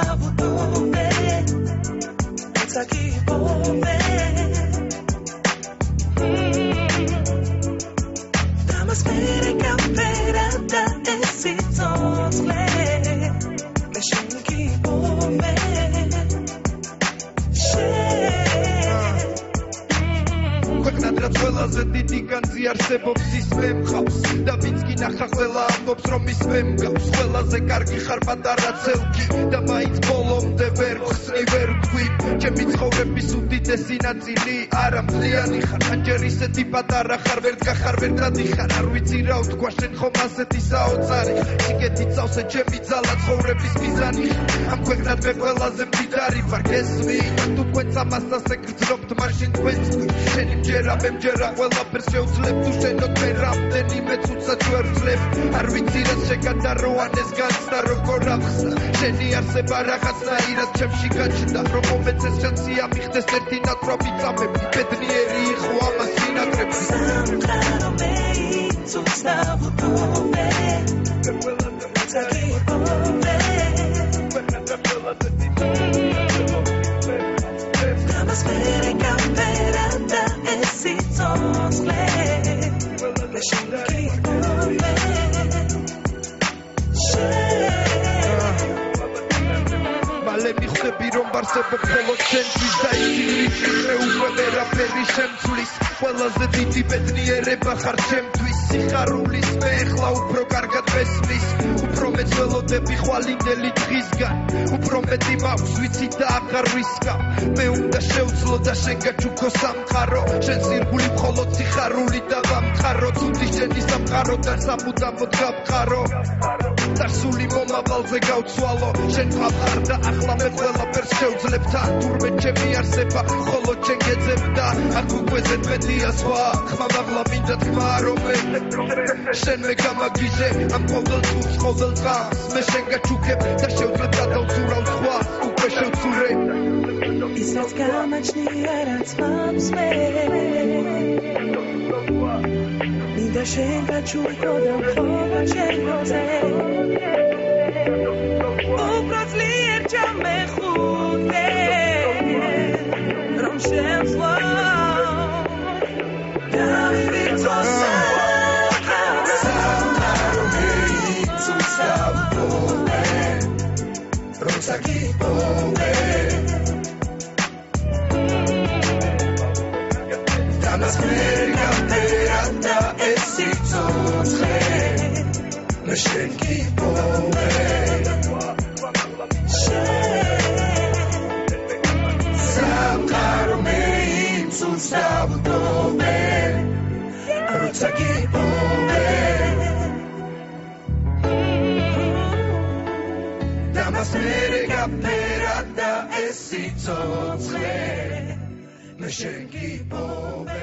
sabutome Sakipome Damas mere campera da esitosle Meshikipome Ქვეყნად ყველაზე დიდი განძი არსებობს ის მე მყავს და ვინც კი ნახა ყველა ამბობს რომ ის მე მგავს ყველაზე კარგი ხარ პატარა ცელკი და მაინც ბოლომდე ვერ ხსნი ვერ ვთქვი ჩემი ცხოვრების უდიდესი ნაწილი არა მთლიანი ხარ ანჯერ ისეთი პატარა ხარ ვერ გახარ ვერ დადიხარ არ ვიცი რა ვთქვა შენ ხომ ასეთი საოცარი სიკეთი წავსე ჩემი ძალა ცხოვრების მიზანი ამ ქვეყნად მე ყველაზე მდიდარი ვარ გესმი თუ თქვენც ამასას ეგრძნობთ მაშინ თქვენც შენი მჯერა მე მჯერა ყველაფერს შევძლებ თუ შენოთ მე რამდენიმე ცუცად ვერ ვძლებ არ ვიცი რა შეგადარო ან ეს განცდა როგორ ახსნა შენი არსება რაღაცნაირად ჩემში გაჩნდა რომ მომეცეს შანსია მიხდეს ერთი ნატრობი წამები ბედნიერი იყო ამას სინაკრებს სამყარო მე ცუცდაბუთომე Sakipome Damas mere campera da esitosle Meshikipome მალე მიხდები რომ ვარსებობ მხოლოდ შენთვის და ისინი მე უკვე ვერაფერი შემცვლის ყველაზე დიდი ბედნიერება ხარ ჩემთვის სიხარულის მე ახლა უფრო კარგად ვესმის უფრო მეც ველოდები ხვალინდელი დღისგან უფრო მეტი მაქვს ვიცი და აღარ ვისკავ მე უნდა შევძლო და შენ გაჩუქო სამყარო შენ სირგული მხოლოდ სიხარული და ვამყარო თუნდაც შენი სამყაროდან სამუდამოდ გავყარო დასული მომავალზე გავცვალო შენ ხარ და ახლა მე ყველაფერს შევძლებ თან თურმე ჩემი არსება ხოლო შენ გეძებდა აქ უკვე მეტია სხვა ხმამაღლა მინდა თქმა რომ შენ მე გამაგიჟე ამ ყოველ წუთს ყოველ დღას მე შენ გაჩუქებ და შევძლებ გადავცურავ სხვა უკვე შევცურე ისაც გამაჩნია რაც მაქვს მე მინდა შენ გაჩუქო და მხოლოდ შენ გოზე უფრო ძლიერ ჩამეხუტე რომ შევსვლა დავივიწო სამყარო მე ცუცდაბუთომე რომ საკიპომე Damas mere campera da esitosle Meshikipome Samqaro me sabutome Sakipome Damas mere campera da esitosle Meshikipome